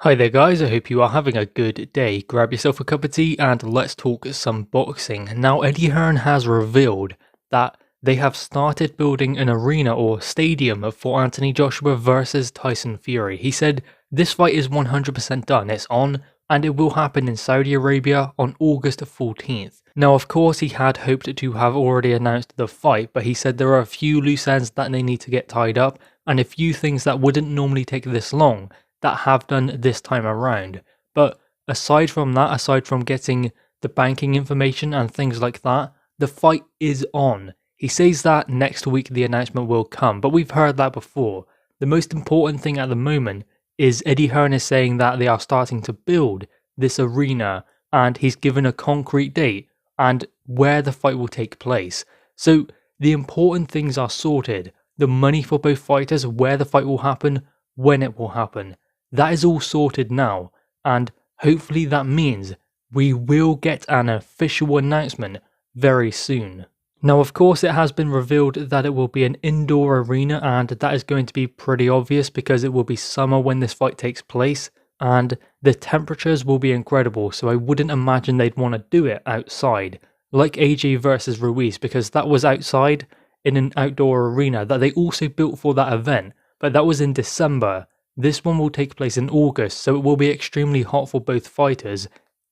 Hi there guys, I hope you are having a good day. Grab yourself a cup of tea and let's talk some boxing. Now Eddie Hearn has revealed that they have started building an arena or stadium for Anthony Joshua versus Tyson Fury. He said this fight is 100% done, it's on, and it will happen in Saudi Arabia on August 14th. Now of course he had hoped to have already announced the fight, but he said there are a few loose ends that they need to get tied up and a few things that wouldn't normally take this long that have done this time around. But aside from that, aside from getting the banking information and things like that, the fight is on. He says that next week the announcement will come, but we've heard that before. The most important thing at the moment is Eddie Hearn is saying that they are starting to build this arena and he's given a concrete date and where the fight will take place. So the important things are sorted. The money for both fighters, where the fight will happen, when it will happen. That is all sorted now, and hopefully that means we will get an official announcement very soon. Now of course it has been revealed that it will be an indoor arena, and that is going to be pretty obvious because it will be summer when this fight takes place and the temperatures will be incredible, so I wouldn't imagine they'd want to do it outside like AJ versus Ruiz, because that was outside in an outdoor arena that they also built for that event, but that was in December. This one will take place in August, so it will be extremely hot for both fighters.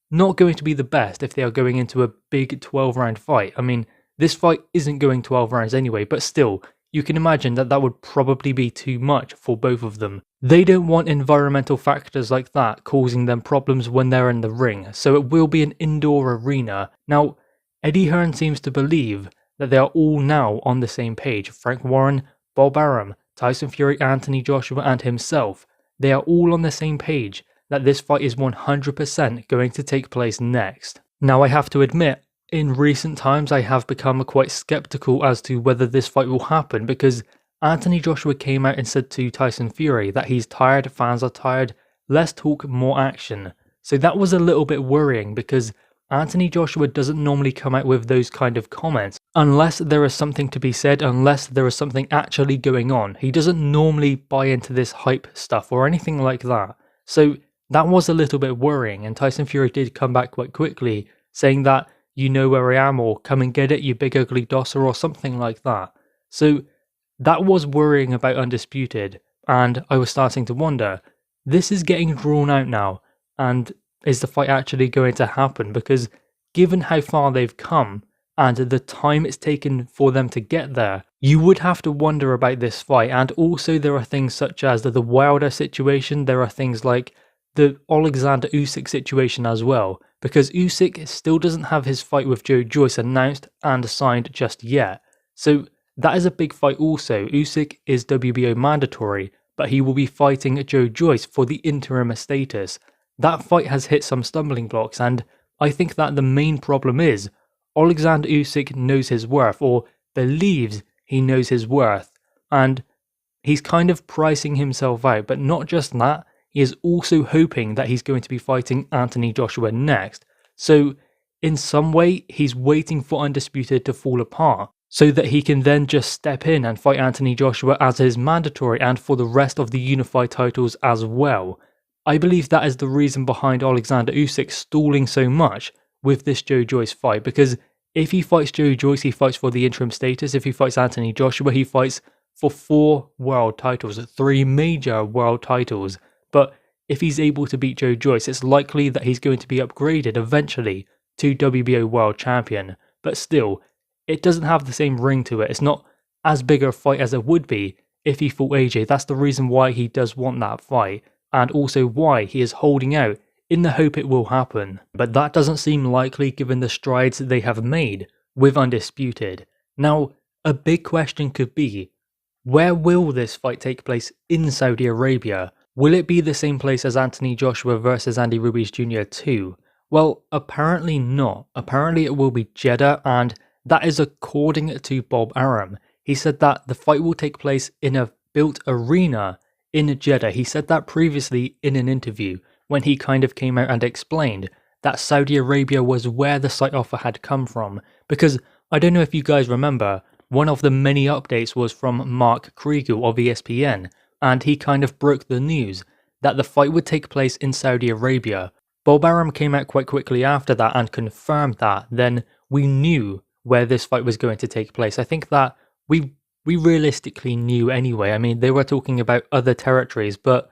Not going to be the best if they are going into a big 12-round fight. I mean, this fight isn't going 12 rounds anyway, but still, you can imagine that that would probably be too much for both of them. They don't want environmental factors like that causing them problems when they're in the ring, so it will be an indoor arena. Now, Eddie Hearn seems to believe that they are all now on the same page. Frank Warren, Bob Arum, Tyson Fury, Anthony Joshua and himself, they are all on the same page that this fight is 100% going to take place next. Now I have to admit, in recent times I have become quite skeptical as to whether this fight will happen, because Anthony Joshua came out and said to Tyson Fury that he's tired, fans are tired, less talk, more action. So that was a little bit worrying because Anthony Joshua doesn't normally come out with those kind of comments unless there is something to be said, unless there is something actually going on. He doesn't normally buy into this hype stuff or anything like that. So that was a little bit worrying, and Tyson Fury did come back quite quickly saying that you know where I am, or come and get it, you big ugly dosser, or something like that. So that was worrying about Undisputed, and I was starting to wonder, this is getting drawn out now, and is the fight actually going to happen? Because given how far they've come and the time it's taken for them to get there, you would have to wonder about this fight. And also there are things such as the Wilder situation, there are things like the Alexander Usyk situation as well, because Usyk still doesn't have his fight with Joe Joyce announced and signed just yet. So that is a big fight also. Usyk is WBO mandatory, but he will be fighting Joe Joyce for the interim status. That fight has hit some stumbling blocks, and I think that the main problem is Alexander Usyk knows his worth, or believes he knows his worth, and he's kind of pricing himself out. But not just that, he is also hoping that he's going to be fighting Anthony Joshua next. So in some way, he's waiting for Undisputed to fall apart so that he can then just step in and fight Anthony Joshua as his mandatory and for the rest of the unified titles as well. I believe that is the reason behind Alexander Usyk stalling so much with this Joe Joyce fight, because if he fights Joe Joyce, he fights for the interim status. If he fights Anthony Joshua, he fights for 4 world titles, 3 major world titles. But if he's able to beat Joe Joyce, it's likely that he's going to be upgraded eventually to WBO world champion. But still, it doesn't have the same ring to it. It's not as big a fight as it would be if he fought AJ. That's the reason why he does want that fight, and also why he is holding out in the hope it will happen. But that doesn't seem likely given the strides they have made with Undisputed. Now, a big question could be, where will this fight take place in Saudi Arabia? Will it be the same place as Anthony Joshua versus Andy Ruiz Jr. 2? Well, apparently not. Apparently it will be Jeddah, and that is according to Bob Arum. He said that the fight will take place in a built arena in Jeddah. He said that previously in an interview when he kind of came out and explained that Saudi Arabia was where the site offer had come from. Because I don't know if you guys remember, one of the many updates was from Mark Kriegel of ESPN, and he kind of broke the news that the fight would take place in Saudi Arabia. Bob Arum came out quite quickly after that and confirmed that. Then we knew where this fight was going to take place. I think that we realistically knew anyway. I mean, they were talking about other territories, but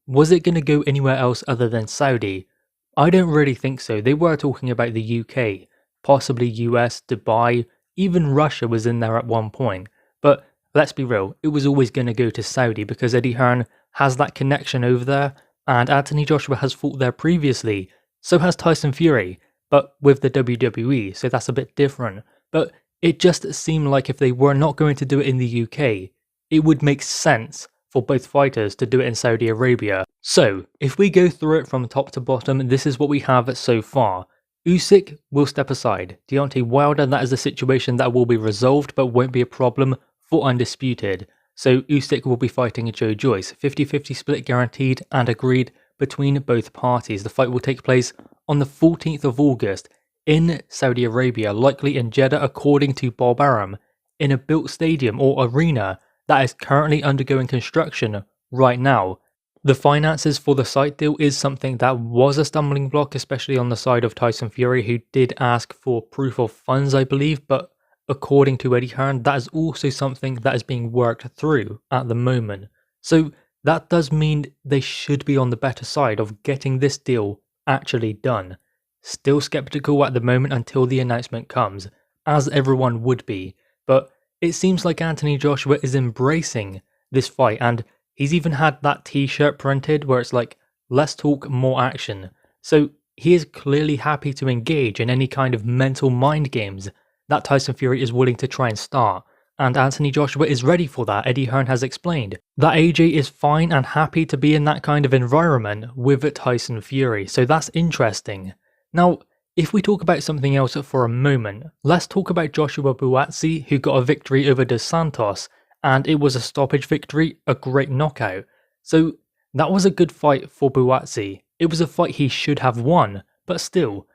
was it going to go anywhere else other than Saudi? I don't really think so. They were talking about the UK, possibly US, Dubai, even Russia was in there at one point. But let's be real, it was always going to go to Saudi because Eddie Hearn has that connection over there, and Anthony Joshua has fought there previously. So has Tyson Fury, but with the WWE, so that's a bit different. But it just seemed like if they were not going to do it in the UK, it would make sense for both fighters to do it in Saudi Arabia. So, if we go through it from top to bottom, this is what we have so far. Usyk will step aside. Deontay Wilder, that is a situation that will be resolved but won't be a problem for Undisputed. So Usyk will be fighting Joe Joyce. 50-50 split guaranteed and agreed between both parties. The fight will take place on the 14th of August in Saudi Arabia, likely in Jeddah according to Bob Arum, in a built stadium or arena that is currently undergoing construction right now. The finances for the site deal is something that was a stumbling block, especially on the side of Tyson Fury, who did ask for proof of funds, I believe, but according to Eddie Hearn, that is also something that is being worked through at the moment. So that does mean they should be on the better side of getting this deal actually done. Still skeptical at the moment until the announcement comes, as everyone would be, but it seems like Anthony Joshua is embracing this fight, and he's even had that t-shirt printed where it's like, less talk, more action. So he is clearly happy to engage in any kind of mental mind games that Tyson Fury is willing to try and start. And Anthony Joshua is ready for that. Eddie Hearn has explained that AJ is fine and happy to be in that kind of environment with Tyson Fury. So that's interesting. Now, if we talk about something else for a moment, let's talk about Joshua Buatsi, who got a victory over Dos Santos, and it was a stoppage victory, a great knockout. So that was a good fight for Buatsi. It was a fight he should have won, but still,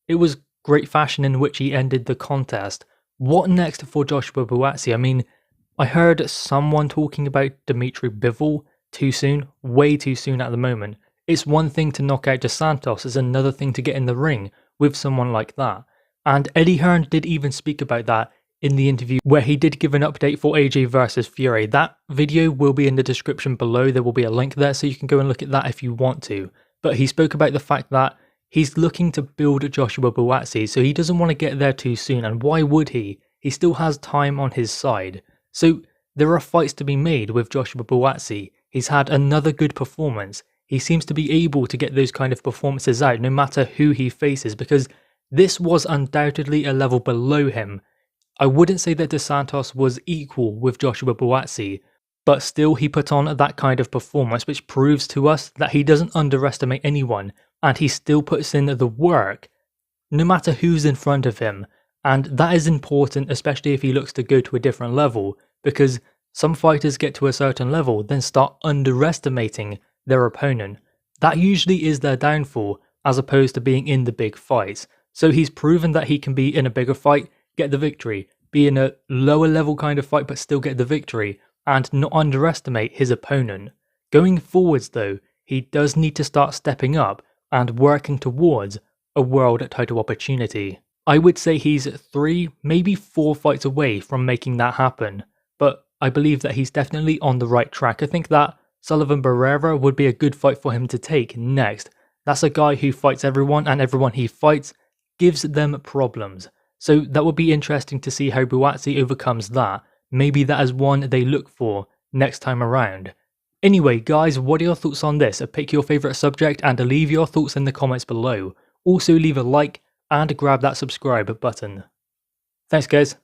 it was great fashion in which he ended the contest. What next for Joshua Buatsi? I mean, I heard someone talking about Dimitri Bivol too soon, way too soon at the moment. It's one thing to knock out Dos Santos, it's another thing to get in the ring with someone like that. And Eddie Hearn did even speak about that in the interview where he did give an update for AJ versus Fury. That video will be in the description below, there will be a link there so you can go and look at that if you want to. But he spoke about the fact that he's looking to build Joshua Buatsi, so he doesn't want to get there too soon, and why would he? He still has time on his side. So there are fights to be made with Joshua Buatsi. He's had another good performance. He seems to be able to get those kind of performances out no matter who he faces, because this was undoubtedly a level below him. I wouldn't say that Dos Santos was equal with Joshua Buatsi, but still he put on that kind of performance which proves to us that he doesn't underestimate anyone, and he still puts in the work no matter who's in front of him. And that is important, especially if he looks to go to a different level, because some fighters get to a certain level then start underestimating their opponent. That usually is their downfall, as opposed to being in the big fights. So he's proven that he can be in a bigger fight, get the victory, be in a lower level kind of fight but still get the victory, and not underestimate his opponent. Going forwards though, he does need to start stepping up and working towards a world title opportunity. I would say he's 3, maybe 4 fights away from making that happen, but I believe that he's definitely on the right track. I think that Sullivan Barrera would be a good fight for him to take next. That's a guy who fights everyone, and everyone he fights gives them problems. So that would be interesting to see how Buatsi overcomes that. Maybe that is one they look for next time around. Anyway guys, what are your thoughts on this? Pick your favourite subject and leave your thoughts in the comments below. Also leave a like and grab that subscribe button. Thanks guys.